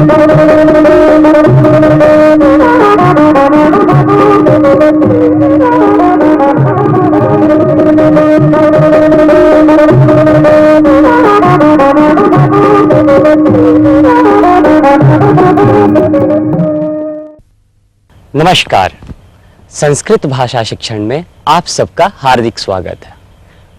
नमस्कार। संस्कृत भाषा शिक्षण में आप सबका हार्दिक स्वागत है।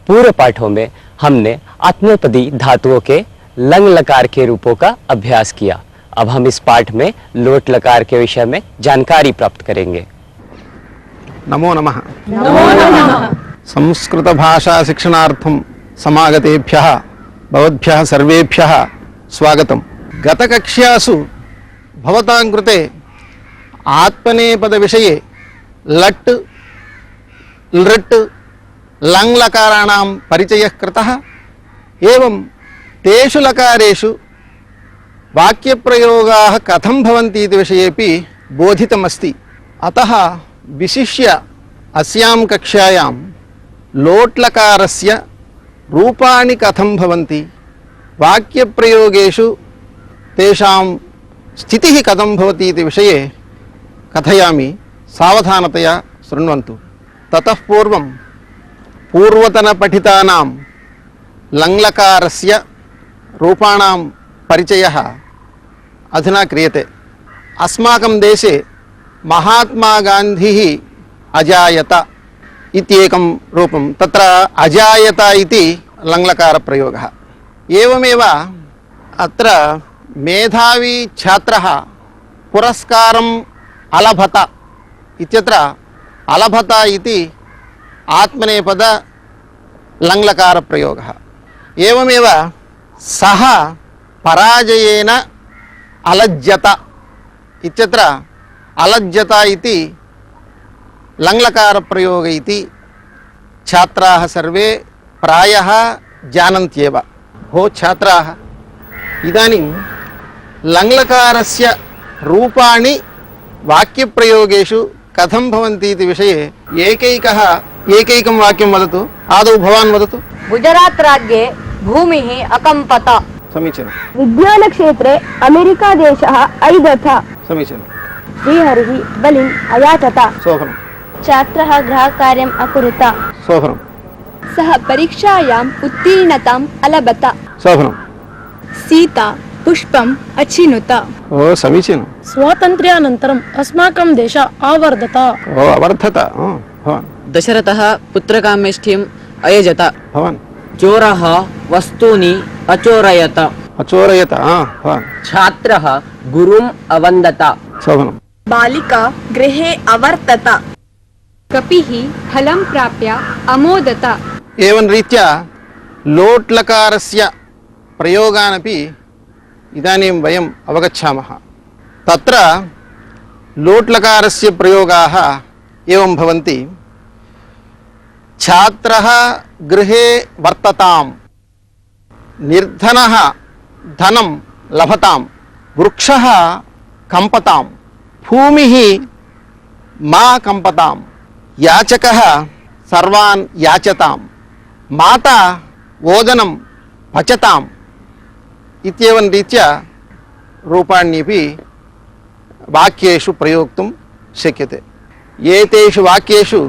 पूर्व पाठों में हमने आत्मनेपदी धातुओं के लंग लकार के रूपों का अभ्यास किया। अब हम इस पाठ में लोट लकार के विषय में जानकारी प्राप्त करेंगे। नमो नमः। नमो नमः। संस्कृत भाषा शिक्षणार्थं समागतेभ्यः भवद्भ्यः सर्वेभ्यः स्वागतम्। गतकक्ष्यासु भवतां कृते आत्मनेपद विषये लट् लृट् लङ् लकाराणां परिचयः कृतः। एवं तेषु लकारेषु वाक्यप्रयोगाः कथं भवन्ति इति विषयेपि बोधितमस्ति। अतः विशिष्य अस्यां कक्षायां लोट् लकारस्य रूपाणि कथं भवन्ति, वाक्यप्रयोगेषु तेषां स्थितिः कथं भवति इति विषये कथयामि, सावधानतया शृण्वन्तु। ततः पूर्वं पूर्वतनपठितानां लङ्लकारस्य रूपाणां परिचयः अधुना क्रियते। अस्माकं देशे महात्मा गान्धिः अजायत इत्येकं रूपं, तत्र अजायत इति लङ्लकारप्रयोगः। एवमेव अत्र मेधावी छात्रः पुरस्कारम् अलभत इत्यत्र अलभत इति आत्मनेपद लङ्लकारप्रयोगः। एवमेव सः पराजयेन अलज्जत इत्यत्र अलज्जत इति लङ्लकारप्रयोग इति छात्राः सर्वे प्रायः जानन्त्येव। भो छात्राः, इदानीं लङ्लकारस्य रूपाणि वाक्यप्रयोगेषु कथं भवन्ति इति विषये एकैकं वाक्यं वदतु। आदौ भवान् वदतु। गुजरात राज्ये भूमिः अकम्पत। समीचीनं। विज्ञान क्षेत्रे अमेरिका देशः ऐदथ। समीचीनं। श्रीहरिः बलिम् अयाचत। शोभनं। छात्रः गृहकार्यम् अकुरुत। शोभनं। सः परीक्षायाम् उत्तीर्णताम् अलभत। शोभनं। सीता पुष्पम् अचिनुत। ओ समीचीनं। स्वातन्त्र्यानन्तरम् अस्माकं देशः अवर्धत। ओ अवर्धत। भवान्। दशरथः पुत्रकामेष्ठिम् अयजत। भवान्। चोरः वस्तूनि अचोरयत। अचोरयत। भवान्। छात्रः गुरुम् अवन्दत। शोभनं। बालिका गृहे अवर्तत। कपिः फलं प्राप्य अमोदत। एवं रीत्या लोट् लकारस्य प्रयोगानपि इदानीं वयम् अवगच्छामः। तत्र लोट् लकारस्य प्रयोगाः एवं भवन्ति। छात्रः गृहे वर्तताम्, निर्धनः धनं लभताम्, वृक्षः कम्पताम्, भूमिः मा कम्पताम्, याचकः सर्वान् याचताम्, माता ओदनं पचताम् इत्येवं रीत्या रूपाण्यपि वाक्येषु प्रयोक्तुं शक्यते। एतेषु वाक्येषु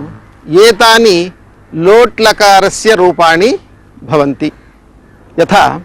एतानि लोट् लकारस्य रूपाणि भवन्ति। यथा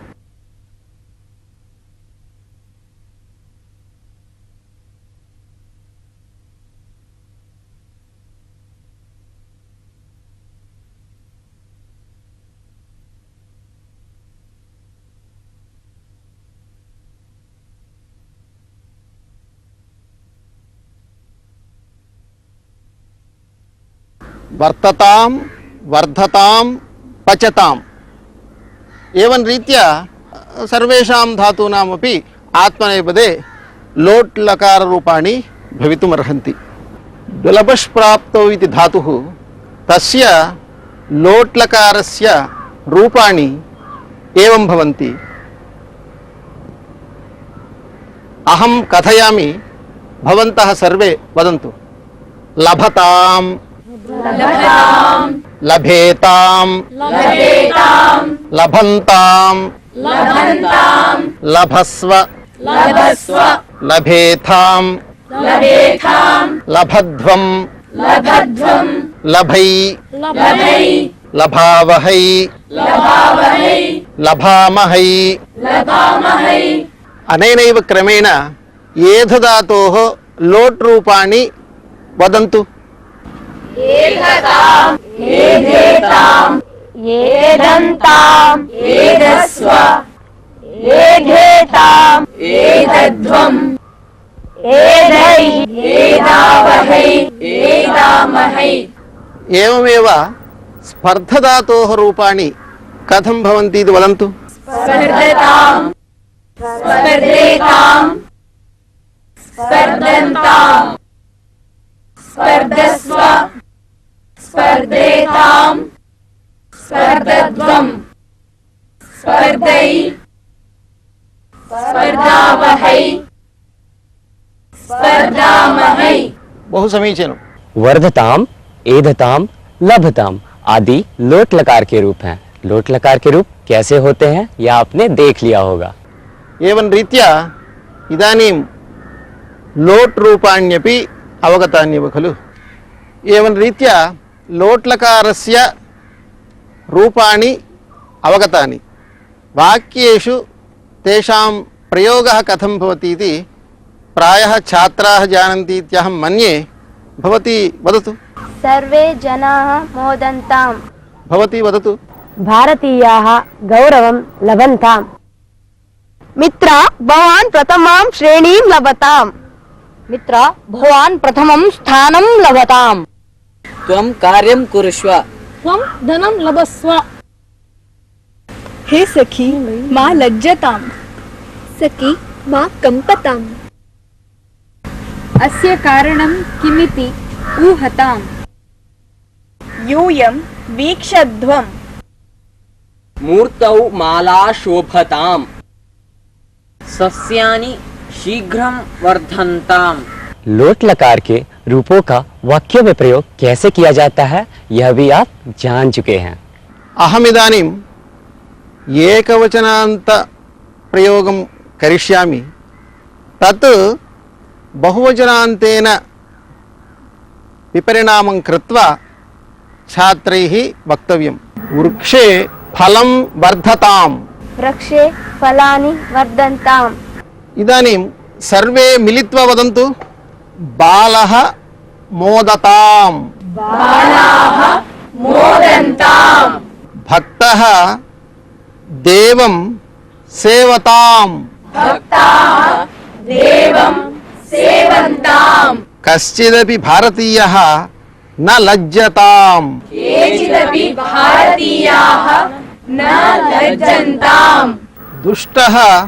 वर्ततां, वर्धतां, पचताम्। एवं रीत्या सर्वेषां धातूनामपि आत्मनेपदे लोट् लकार रूपाणि भवितुमर्हन्ति। दुलभश् प्राप्तौ इति धातुः, तस्य लोट् लकारस्य रूपाणि एवं भवन्ति। अहं कथयामि, भवन्तः सर्वे वदन्तु। लभताम्, लभेताम्, लभन्ताम्, लभस्व, लभस्व लभेथां लभेथां लभध्वं लभध्वं लभै लभै लभावहै लभावहै लभामहै लभामहै अनेनैव क्रमेण एधधातोः लोट् रूपाणि वदन्तु। एधताम् एधेताम् एदन्ताम् एधस्व एधेताम् एदध्वम् एधै एदावहै एदामहै। एवमेव स्पर्धधातोः रूपाणि कथं भवन्ति इति वदन्तु। स्पर्धताम् स्पर्धेताम् स्पर्धन्ताम् स्पर्धस्व स्पर्धेताम् स्पर्धध्वम् स्पर्धै स्पर्धावहै स्पर्धामहै। बहु समीचीनं। वर्धताम, एधताम, लभताम आदि लोट लकार के रूप हैं। लोट लकार के रूप कैसे होते हैं यह आपने देख लिया होगा। एवं रीत्या इदानीं लोट् रूपाण्यपि अवगतान्येव खलु। एवं रीत्या लोट् लकारस्य रूपाणि अवगतानि। वाक्येषु तेषां प्रयोगः कथं भवति इति प्रायः छात्राः जानन्ति इत्यहं मन्ये। भवती वदतु। सर्वे जनाः मोदन्ताम्। भवती वदतु। भारतीयाः गौरवं लभन्ताम्। मित्र भवान् प्रथमां श्रेणीं लभताम्। मित्र भवान् प्रथमं स्थानं लभताम्। त्वं कार्यं कुरुष्व। त्वं धनं लभस्व। हे सखी मा लज्जताम्। सखी मा कम्पताम्। अस्य कारणं किमिति ऊहताम्। यूयं वीक्षध्वम्। मूर्तौ माला शोभताम्। सस्यानि शीघ्रं वर्धन्ताम्। लोट लकार के रूपों का वाक्य में प्रयोग कैसे किया जाता है यह भी आप जान चुके हैं। अहमिदानीम् एकवचनान्त प्रयोगं करिष्यामि। तत् बहुवचनान्तेन विपरिणामं कृत्वा छात्रैः वक्तव्यं। वृक्षे फलं वर्धताम्। वृक्षे फलानि वर्धन्ताम्। इदानीं सर्वे मिलित्वा वदन्तु। बालः मोदताम्। बालाः मोदन्ताम्। भक्तः देवं सेवताम्। भक्ताः देवं सेवन्ताम्। कश्चिदपि भारतीयः न लज्जताम्। केचिदपि भारतीयाः न लज्जन्ताम्। दुष्टः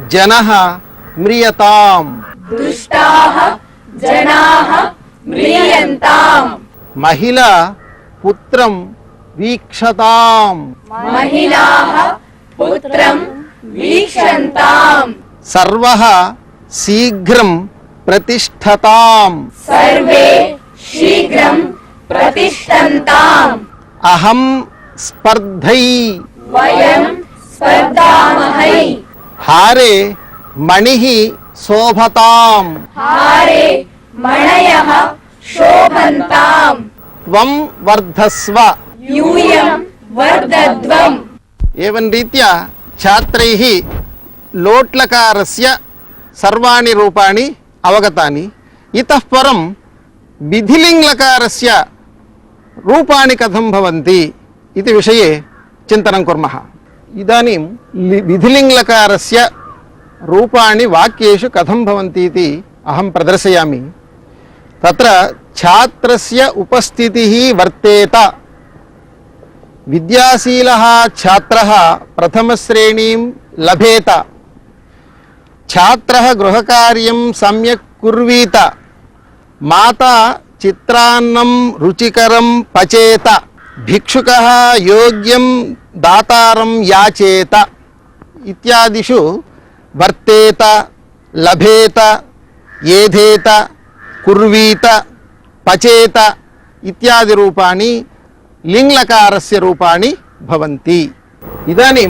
जनः म्रियताम्। दुष्टाः जनाः म्रियन्ताम्। महिला पुत्रं वीक्षताम्। महिलाः पुत्रं वीक्षन्ताम्। सर्वः शीघ्रं प्रतिष्ठताम्। सर्वे शीघ्रं प्रतिष्ठन्ताम्। अहं स्पर्धै। वयं स्पर्धामहै। हारे मणिः शोभताम्। हारे मणयः शोभन्ताम्। त्वं वर्धस्व। यूयं वर्धध्वम्। एवं रीत्या छात्रैः लोट् लकारस्य सर्वाणि रूपाणि अवगतानि। इतः परं विधिलिङ्ग् लकारस्य रूपाणि कथं भवन्ति इति विषये चिन्तनं कुर्मः। इदानीं विधिलिङ्ग् लकारस्य रूपाणि वाक्येषु कथं भवन्ति इति अहं प्रदर्शयामि। तत्र छात्रस्य उपस्थितिः वर्तेत। विद्याशीलः छात्रः प्रथमश्रेणीं लभेत। छात्रः गृहकार्यं सम्यक् कुर्वीत। माता चित्रान्नं रुचिकरं पचेत। भिक्षुकः योग्यं दातारं याचेत। इत्यादिषु वर्तेत, लभेत, येधेत, कुर्वीत, पचेत इत्यादि रूपाणि लिङ्लकारस्य रूपाणि भवन्ति। इदानीं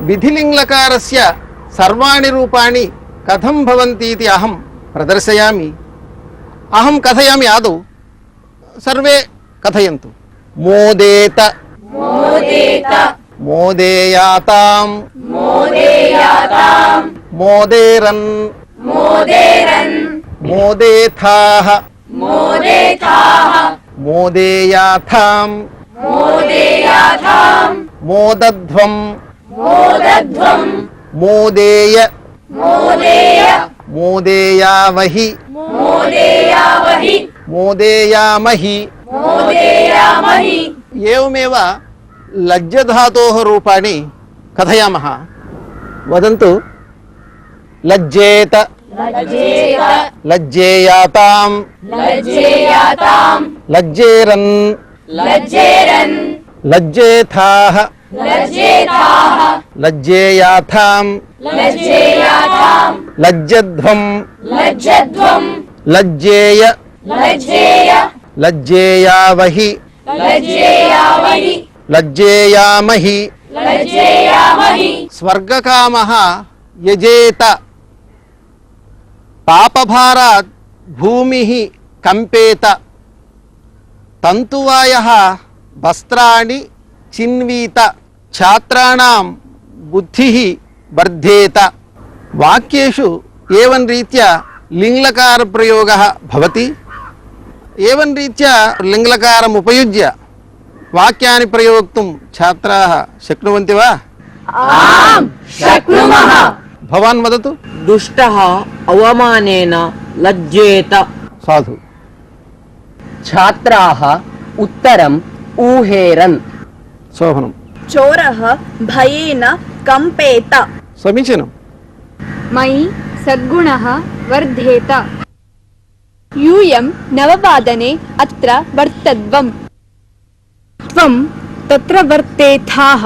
विधिलिङ्लकारस्य सर्वाणि रूपाणि कथं भवन्ति इति अहं प्रदर्शयामि। अहं कथयामि, आदौ सर्वे कथयन्तु। मोदेत मोदेत मोदेयातां मोदेयातां मोदेरन् मोदेरन् मोदेथाः मोदेथाः मोदेयाथां मोदेयाथां मोदध्वं मोदध्वं मोदेय मोदेय मोदेयावहि मोदेयावहि मोदेयामहि। मोदेयामहि। एवमेव लज्जधातोः रूपाणि कथयामः। वदन्तु। लज्जेत लज्जेत लज्जेयातां लज्जेयातां लज्जेरन् लज्जेरन् लज्जेथाः लज्जेथाः लज्जेयाथां लज्जेयाथां लज्जध्वं लज्जध्वं लज्जेय लज्जेय लज्जेयावहि लज्जेयावहि लज्जेयामहि। लज्जेयामहि। स्वर्गकामः यजेत पापभारात् भूमिः कंपेत तन्तुवायः वस्त्राणि चिन्वीत छात्राणां बुद्धिः वर्धेत। वाक्येषु एवं रीत्या लिङ्लकार प्रयोगः भवति। एवं रीत्या लिङ्लकारम् उपयुज्य वाक्यानि प्रयोक्तुं छात्राः शक्नुवन्ति वा? आम् शक्नुमः। भवान् वदतु। दुष्टः अवमानेन लज्जेत। साधु। छात्राः उत्तरम् ऊहेरन्। शोभनम्। चोरः भयेन कंपेत। समीचीनम्। मयि सद्गुणः वर्धेत। यूयं नववादने अत्र वर्तध्वम्। त्वं तत्र वर्तेथाः।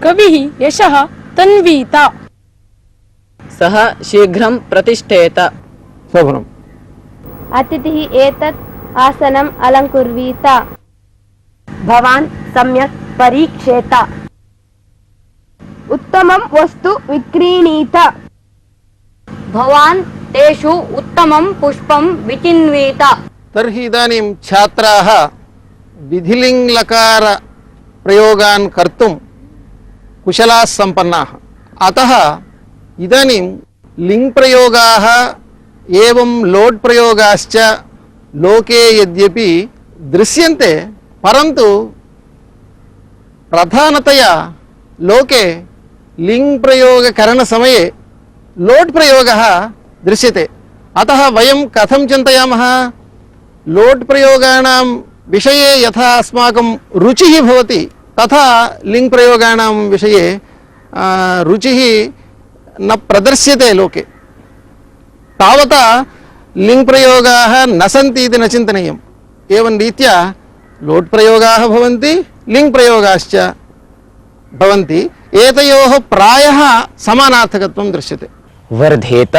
कविः यशः तन्वीत। सः शीघ्रं प्रतिष्ठेत। शोभनम्। अतिथिः एतत् आसनम् अलङ्कुर्वीत। भवान् सम्यक् परीक्षेत। उत्तमं वस्तु विक्रीणीत। भवान् तेषु उत्तमं पुष्पं विचिन्वीत। तर्हि इदानीं छात्राः विधिलिङ्लकार प्रयोगान् कर्तुं कुशलाः सम्पन्नाः। अतः इदानीं लिङ् प्रयोगाः एवं लोट् प्रयोगाश्च लोके यद्यपि दृश्यन्ते, परन्तु प्रधानतया लोके लिङ् प्रयोगकरणसमये लोट् प्रयोगः दृश्यते। अतः वयं कथं चिन्तयामः? लोट् प्रयोगाणां विषये यथा अस्माकं रुचिः भवति, तथा लिङ् प्रयोगाणां विषये रुचिः न प्रदर्श्यते लोके। तावता लिङ् प्रयोगाः न सन्ति इति न चिन्तनीयम्। एवं रीत्या लोट् प्रयोगाः भवन्ति, लिङ् प्रयोगाश्च भवन्ति। एतयोः प्रायः समानार्थकत्वं दृश्यते। वर्धेत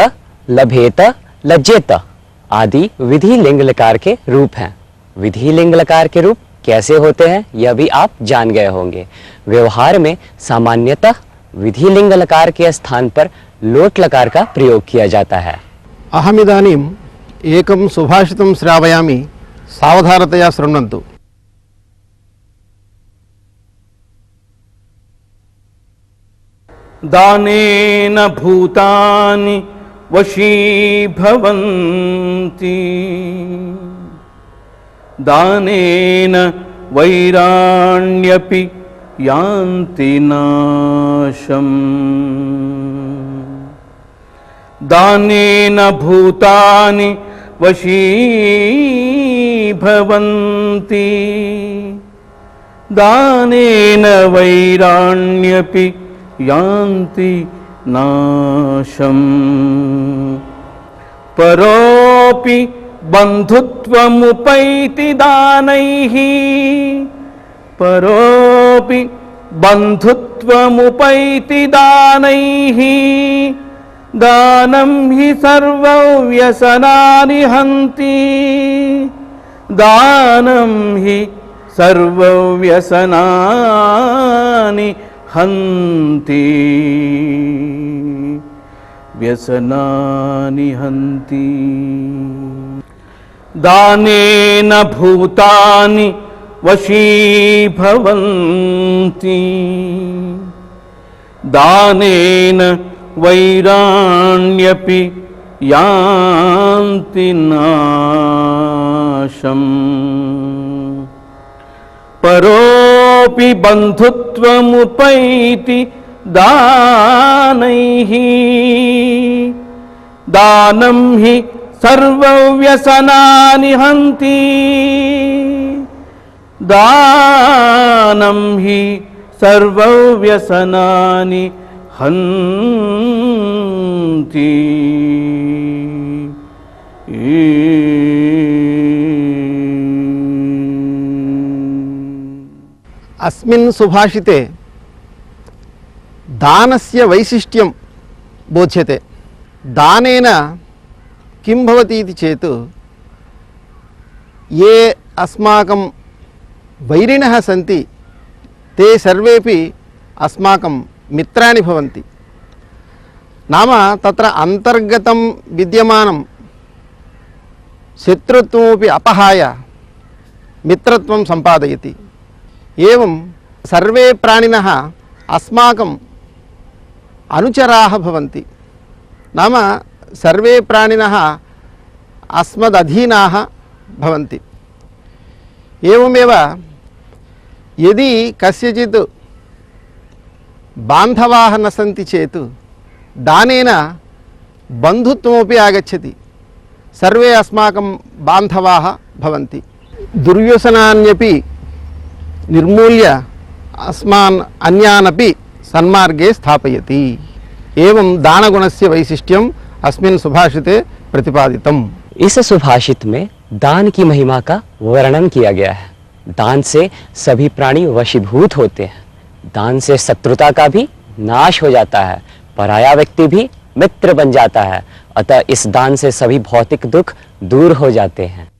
लभेत लज्जेत आदि विधि लिंग लकार के रूप हैं। विधि लिंग लकार के रूप कैसे होते हैं यह भी आप जान गए होंगे। व्यवहार में सामान्यतः विधि लिंग लकार के स्थान पर लोट लकार का प्रयोग किया जाता है। अहमिदानीम् एकं सुभाषितं श्रावयामि, सावधानतया शृण्वन्तु। दानेन भूतानि वशीभवन्ति, दानेन वैराण्यपि यान्ति नाशम्। दानेन भूतानि वशीभवन्ति, दानेन वैराण्यपि यान्ति नाशम्। परोऽपि बन्धुत्वमुपैति दानैः, परोऽपि बन्धुत्वमुपैति दानैः, दानं हि सर्वव्यसनानि हन्ति, दानं हि सर्वव्यसनानि हन्ति। व्यसनानि हन्ति दानेन भूतानि वशीभवन्ति दानेन वैराण्यपि यान्ति नाशम् परोऽपि बन्धुत्वमुपैति दानैः दानं हि सर्वव्यसनानि हन्ति दानं हि सर्वव्यसनानि हन्ति अस्मिन् सुभाषिते दानस्य वैशिष्ट्यं बोध्यते। दानेन किं भवति इति चेत् ये अस्माकं वैरिणः सन्ति ते सर्वेपि अस्माकं मित्राणि भवन्ति। नाम तत्र अन्तर्गतं विद्यमानं शत्रुत्वमपि अपहाय मित्रत्वं सम्पादयति। एवं सर्वे प्राणिनः अस्माकम् अनुचराः भवन्ति। नाम सर्वे प्राणिनः अस्मदधीनाः भवन्ति। एवमेव यदि कस्यचित् बान्धवाः न सन्ति चेत् दानेन बन्धुत्वमपि आगच्छति। सर्वे अस्माकं बान्धवाः भवन्ति। दुर्व्यसनान्यपि निर्मूल्य अस्मान् अन्यानपि सन्मार्गे स्थापयति। एवं दानगुणस्य वैशिष्ट्यम् अस्मिन् सुभाषिते प्रतिपादितम्। इस सुभाषित में दान की महिमा का वर्णन किया गया है। दान से सभी प्राणी वशीभूत होते हैं। दान से शत्रुता का भी नाश हो जाता है, पराया व्यक्ति भी मित्र बन जाता है। अतः इस दान से सभी भौतिक दुख दूर हो जाते हैं।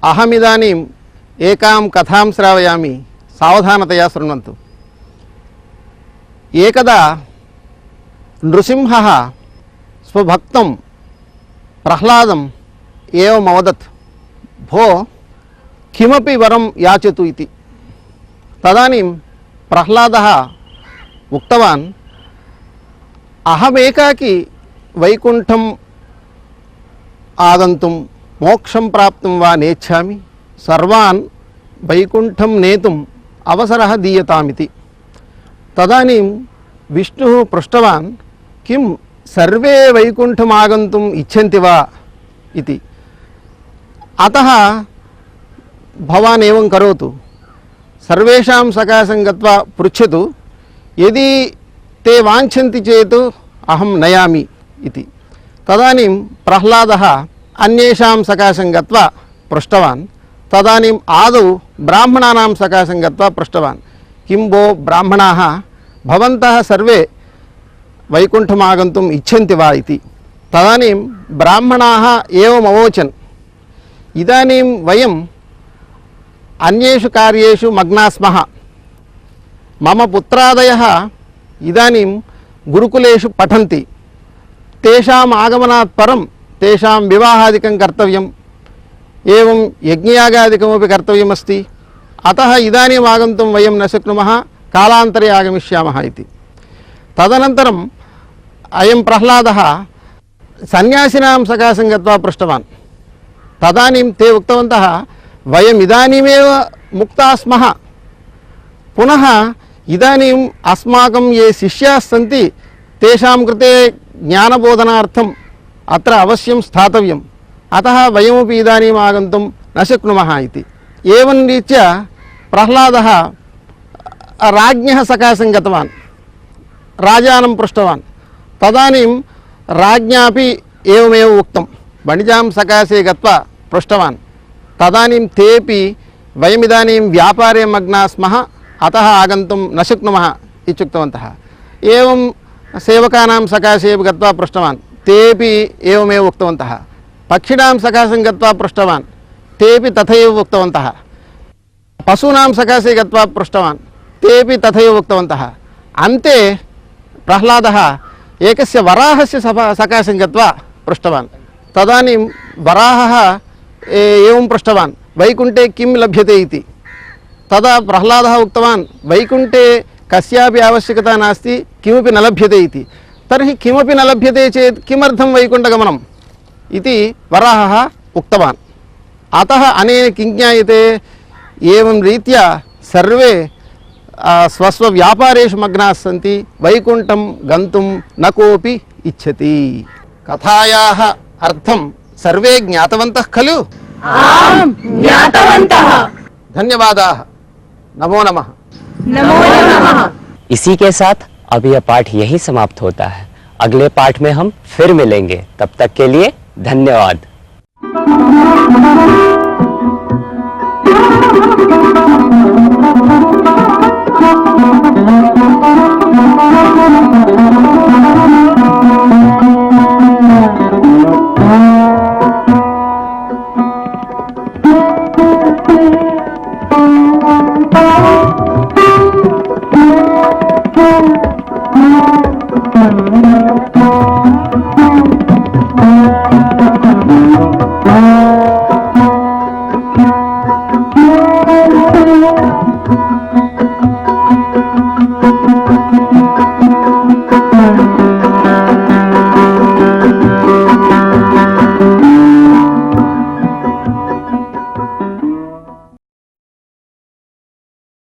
अहमिदानीम् एकां कथां श्रावयामि, सावधानतया शृण्वन्तु। एकदा नृसिंहः स्वभक्तं प्रह्लादम् एवम् अवदत्, भो किमपि वरं याचतु इति। तदानीं प्रह्लादः उक्तवान्, अहमेकाकी वैकुण्ठम् आगन्तुं मोक्षं प्राप्तुं वा नेच्छामि, सर्वान् वैकुण्ठं नेतुम् अवसरः दीयतामिति। तदानीं विष्णुः पृष्टवान्, किं सर्वे वैकुण्ठम् आगन्तुम् इच्छन्ति वा इति। अतः भवान् एवं करोतु, सर्वेषां सकाशं गत्वा पृच्छतु, यदि ते वाञ्छन्ति चेत् अहं नयामि इति। तदानीं प्रह्लादः अन्येषां सकाशं गत्वा पृष्टवान्। तदानीम् आदौ ब्राह्मणानां सकाशं गत्वा पृष्टवान्, किं भो ब्राह्मणाः भवन्तः सर्वे वैकुण्ठम् आगन्तुम् इच्छन्ति वा इति। तदानीं ब्राह्मणाः एवम् अवोचन्, इदानीं वयम् अन्येषु कार्येषु मग्नाः स्मः। मम पुत्रादयः इदानीं गुरुकुलेषु पठन्ति। तेषाम् आगमनात् परं तेषां विवाहादिकं कर्तव्यम्, एवं यज्ञयागादिकमपि कर्तव्यमस्ति। अतः इदानीम् आगन्तुं वयं न शक्नुमः, कालान्तरे आगमिष्यामः इति। तदनन्तरम् अयं प्रह्लादः सन्यासिनां सकाशं गत्वा पृष्टवान्। तदानीं ते उक्तवन्तः, वयम् इदानीमेव मुक्ताः स्मः, पुनः इदानीम् अस्माकं ये शिष्याः सन्ति तेषां कृते ज्ञानबोधनार्थम् अत्र अवश्यं स्थातव्यम्, अतः वयमपि इदानीम् आगन्तुं न शक्नुमः इति। एवं रीत्या प्रह्लादः राज्ञः सकाशं गतवान्, राजानं पृष्टवान्। तदानीं राज्ञापि एवमेव उक्तं, वणिजां सकाशे गत्वा पृष्टवान्। तदानीं तेपि वयमिदानीं व्यापारे मग्नाः स्मः, अतः आगन्तुं न शक्नुमः इत्युक्तवन्तः। एवं सेवकानां सकाशे गत्वा पृष्टवान्, तेपि एवमेव उक्तवन्तः। पक्षिणां सकाशं गत्वा पृष्टवान्, तेपि तथैव उक्तवन्तः। पशूनां सकाशे गत्वा पृष्टवान्, तेपि तथैव उक्तवन्तः। अन्ते प्रह्लादः एकस्य वराहस्य सकाशं गत्वा पृष्टवान्। तदानीं वराहः एवं पृष्टवान्, वैकुण्ठे किं लभ्यते इति। तदा प्रह्लादः उक्तवान्, वैकुण्ठे कस्यापि आवश्यकता नास्ति, किमपि न लभ्यते इति। तर्हि किमपि न लभ्यते चेत् किमर्थं वैकुण्ठगमनम् इति वराहः उक्तवान्। अतः अनेन किं ज्ञायते, एवं रीत्या सर्वे स्वस्वव्यापारेषु मग्नाः सन्ति, वैकुण्ठं गन्तुं न कोऽपि इच्छति। कथायाः अर्थं सर्वे ज्ञातवन्तः खलु? आम् ज्ञातवन्तः। धन्यवादाः। नमो नमः। नमो नमः। इसी के साथ अब यह पाठ यही समाप्त होता है। अगले पाठ में हम फिर मिलेंगे, तब तक के लिए धन्यवाद।